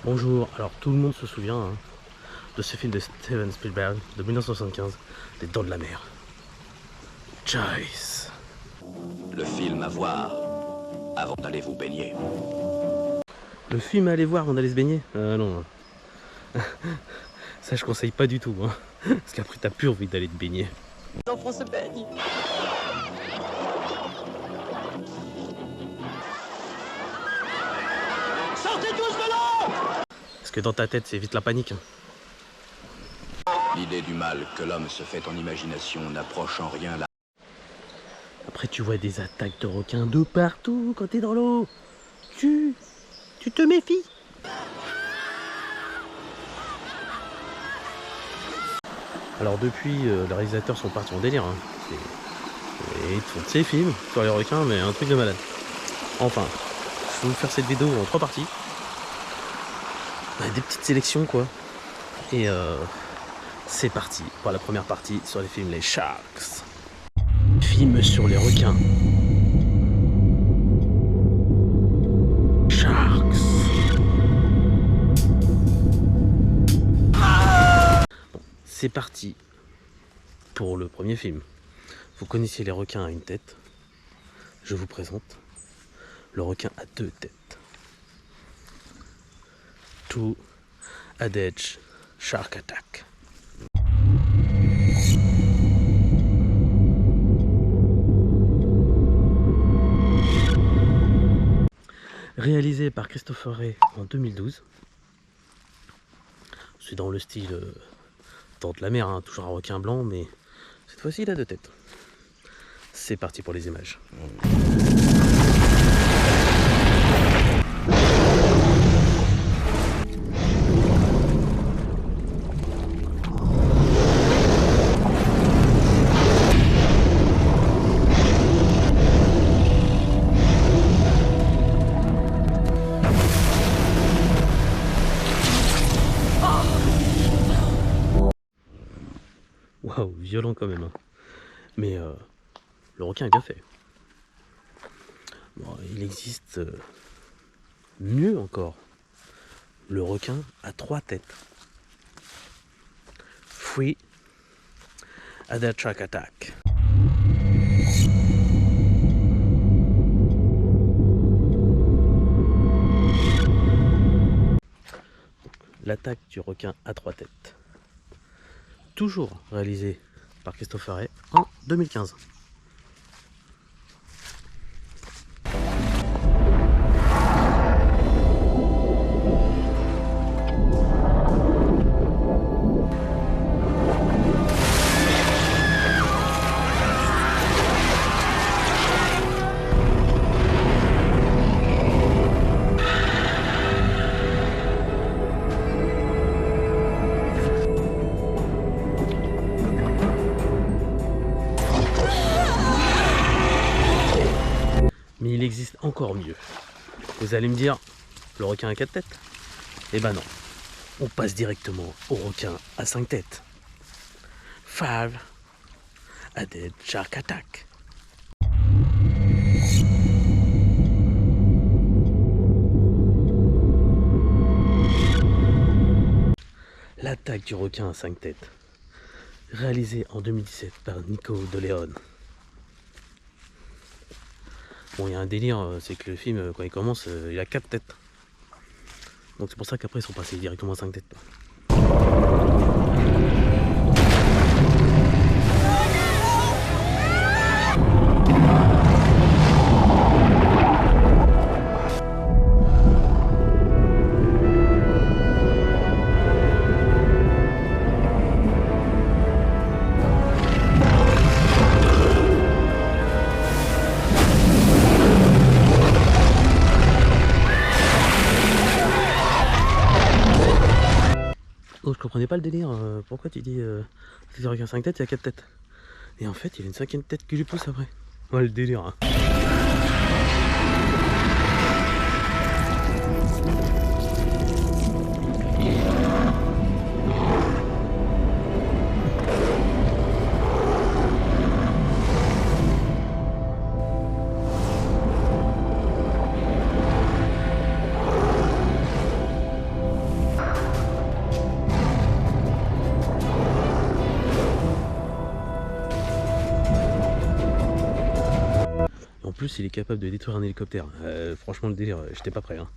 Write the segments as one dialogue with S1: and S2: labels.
S1: Bonjour, alors tout le monde se souvient de ce film de Steven Spielberg de 1975, Les Dents de la Mer. Choice.
S2: Le film à voir avant d'aller vous baigner.
S1: Le film à aller voir avant d'aller se baigner non. Ça je conseille pas du tout, hein. Parce qu'après t'as plus envie d'aller te baigner.
S3: Les enfants se baignent. Sortez tous de l'eau!
S1: Parce que dans ta tête c'est vite la panique, hein.
S2: L'idée du mal que l'homme se fait en imagination n'approche en rien la...
S1: Après tu vois des attaques de requins de partout quand t'es dans l'eau. Tu te méfies. Alors depuis, les réalisateurs sont partis en délire, hein. Et ils font de ces films sur les requins, mais un truc de malade. Enfin, je vais vous faire cette vidéo en 3 parties. Des petites sélections quoi. Et c'est parti pour la première partie sur les films Les Sharks. Film sur les requins. Sharks. Bon, c'est parti pour le premier film. Vous connaissiez les requins à une tête. Je vous présente le requin à 2 têtes. Two-Headed Shark Attack. Réalisé par Christopher Ray en 2012. C'est dans le style Dents de la Mer, hein, toujours un requin blanc, mais cette fois-ci il a 2 têtes. C'est parti pour les images. Waouh, violent quand même, hein. Mais le requin est bien fait. Bon, il existe mieux encore. Le requin à 3 têtes. Three-Headed Shark Attack. L'attaque du requin à 3 têtes. Toujours réalisé par Christopher Ray en 2015. Mais il existe encore mieux. Vous allez me dire, le requin à 4 têtes? Eh ben non, on passe directement au requin à 5 têtes. Five-Headed Shark Attack. L'attaque du requin à 5 têtes. Réalisé en 2017 par Nico de Leon. Bon, il y a un délire, c'est que le film, quand il commence, il a 4 têtes. Donc c'est pour ça qu'après ils sont passés directement à 5 têtes. Oh, je comprenais pas le délire, pourquoi tu dis c'est avec un 5 têtes, il y a 4 têtes. Et en fait, il y a une 5e tête qui lui pousse après. Ouais, le délire, hein. plus, il est capable de détruire un hélicoptère. Franchement, le délire, j'étais pas prêt. Hein.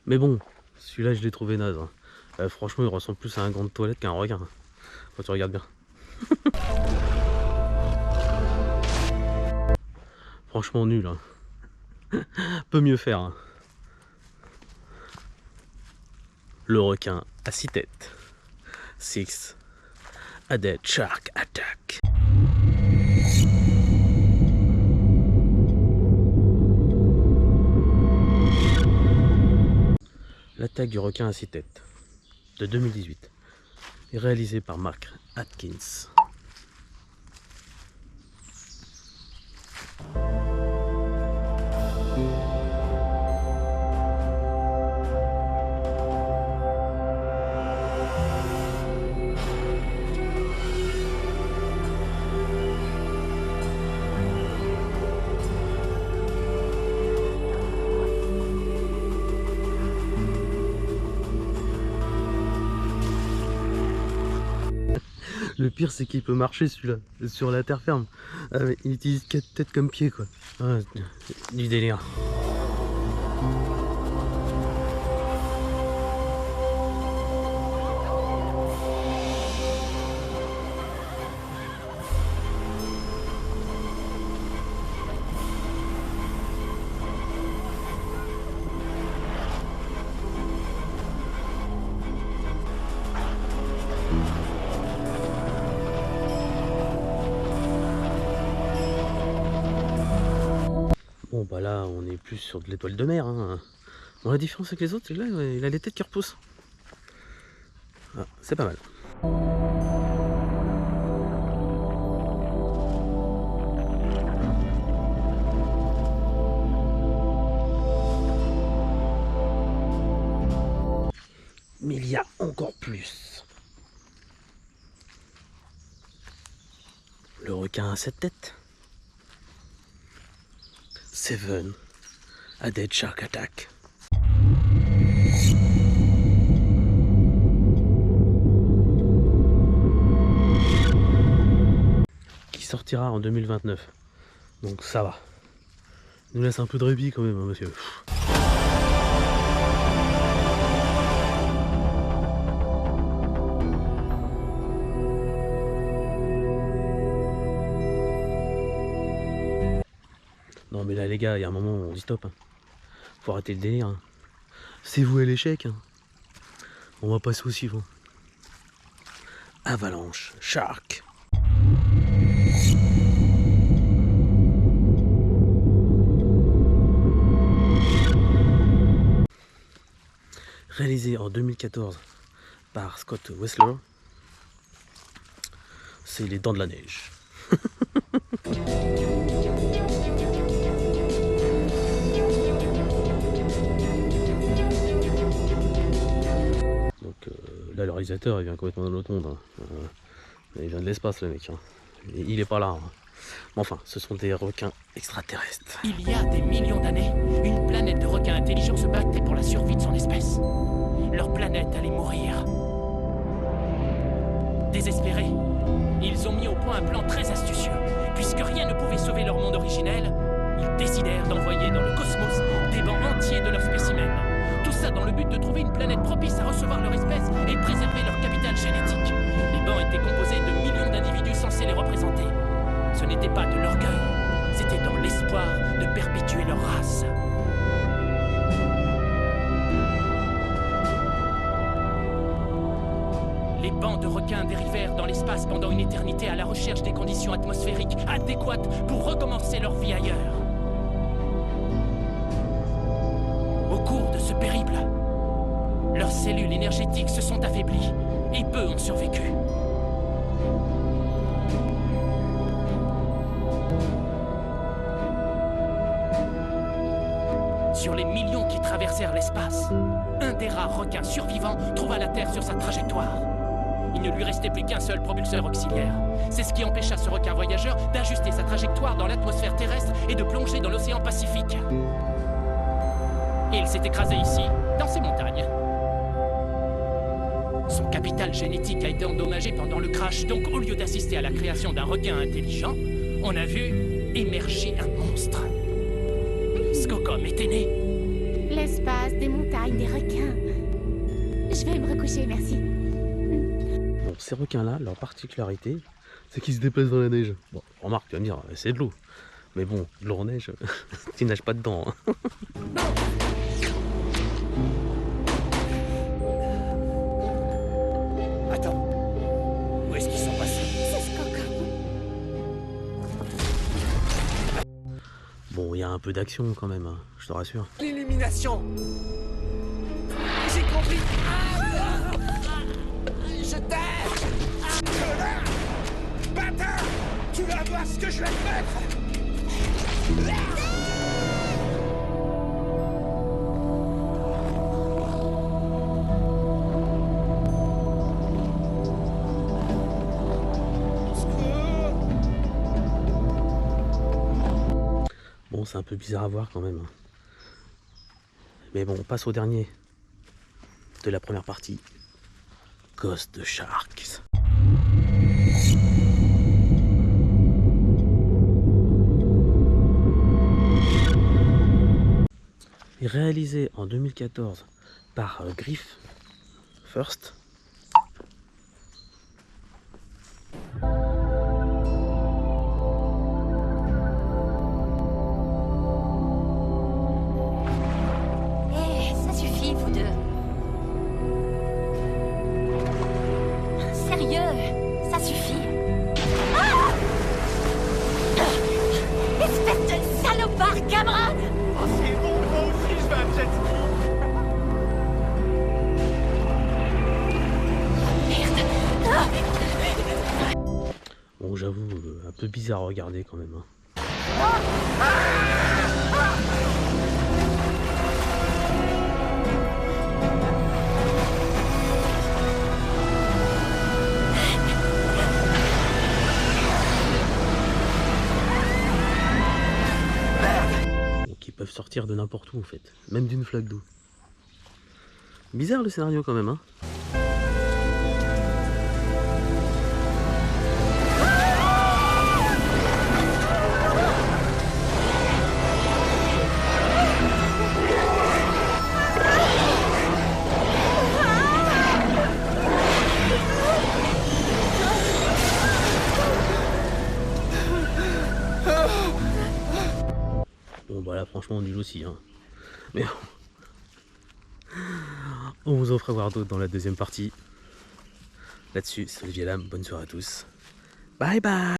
S1: Mais bon, celui-là, je l'ai trouvé naze. Hein. Franchement, il ressemble plus à un gant de toilette qu'à un requin. Hein, quand tu regardes bien. Franchement, nul. Hein. Peut mieux faire. Hein. Le requin à 6 têtes. 6. A dead shark attack. L'attaque du requin à 6 têtes de 2018 est réalisée par Mark Atkins. Le pire, c'est qu'il peut marcher celui-là, sur la terre ferme. Ah, mais il utilise 4 têtes comme pied, quoi. Ah, du délire. Bon bah là on est plus sur de l'étoile de mer. Hein. Bon, la différence avec les autres, c'est que là il a les têtes qui repoussent. Ah, c'est pas mal. Mais il y a encore plus. Le requin à 7 têtes. 7. A dead shark attack. Qui sortira en 2029. Donc ça va. Nous laisse un peu de répit quand même, hein, monsieur. Non mais là les gars, il y a un moment où on dit stop. Hein. Faut arrêter le délire. Hein. C'est voué l'échec. Hein. On va passer au suivant. Avalanche Shark. Réalisé en 2014 par Scott Wessler. C'est les Dents de la Neige. Là, le réalisateur, il vient complètement dans l'autre monde. Hein. Il vient de l'espace, le mec. Hein. Il est pas là. Hein. Mais enfin, ce sont des requins extraterrestres.
S4: Il y a des millions d'années, une planète de requins intelligents se battait pour la survie de son espèce. Leur planète allait mourir. Désespérés, ils ont mis au point un plan très astucieux. Puisque rien ne pouvait sauver leur monde originel, ils décidèrent d'envoyer dans le cosmos des bancs entiers de leurs spécimens. Tout ça dans le but de trouver une planète propice à recevoir leur espèce et préserver leur capital génétique. Les bancs étaient composés de millions d'individus censés les représenter. Ce n'était pas de l'orgueil, c'était dans l'espoir de perpétuer leur race. Les bancs de requins dérivèrent dans l'espace pendant une éternité à la recherche des conditions atmosphériques adéquates pour recommencer leur vie ailleurs. Au cours de ce périple, leurs cellules énergétiques se sont affaiblies et peu ont survécu. Sur les millions qui traversèrent l'espace, un des rares requins survivants trouva la Terre sur sa trajectoire. Il ne lui restait plus qu'un seul propulseur auxiliaire. C'est ce qui empêcha ce requin voyageur d'ajuster sa trajectoire dans l'atmosphère terrestre et de plonger dans l'océan Pacifique. Il s'est écrasé ici, dans ces montagnes. Son capital génétique a été endommagé pendant le crash, donc au lieu d'assister à la création d'un requin intelligent, on a vu émerger un monstre. Skookum était né.
S5: L'espace, des montagnes, des requins. Je vais me recoucher, merci.
S1: Bon, ces requins-là, leur particularité, c'est qu'ils se déplacent dans la neige. Bon, remarque, tu vas me dire, c'est de l'eau. Mais bon, de l'eau en neige, tu nages pas dedans. Hein.
S4: Attends, où est-ce qu'ils sont passés?
S5: C'est Skookum.
S1: Bon, il y a un peu d'action quand même, hein, je te rassure.
S4: L'illumination. J'ai compris. Je t'aime.
S3: Connard! Bâtard! Tu vas voir ce que je vais te mettre!
S1: Bon, c'est un peu bizarre à voir quand même. Hein. Mais bon, on passe au dernier de la première partie. Ghost Sharks. Réalisé en 2014 par Griff First.
S5: Ça suffit, vous deux. Sérieux, ça suffit. Ah! Espèce de salopard, camarade!
S3: Oh, c'est bon, moi aussi je vais à jet ski!
S1: Bon, j'avoue, un peu bizarre à regarder quand même. Hein. Donc ils peuvent sortir de n'importe où en fait, même d'une flaque d'eau. Bizarre le scénario quand même, hein. Bon bah là franchement nul aussi hein. Mais on vous en fera voir d'autres dans la deuxième partie. Là-dessus, c'est Olivier Lam, bonne soirée à tous. Bye bye.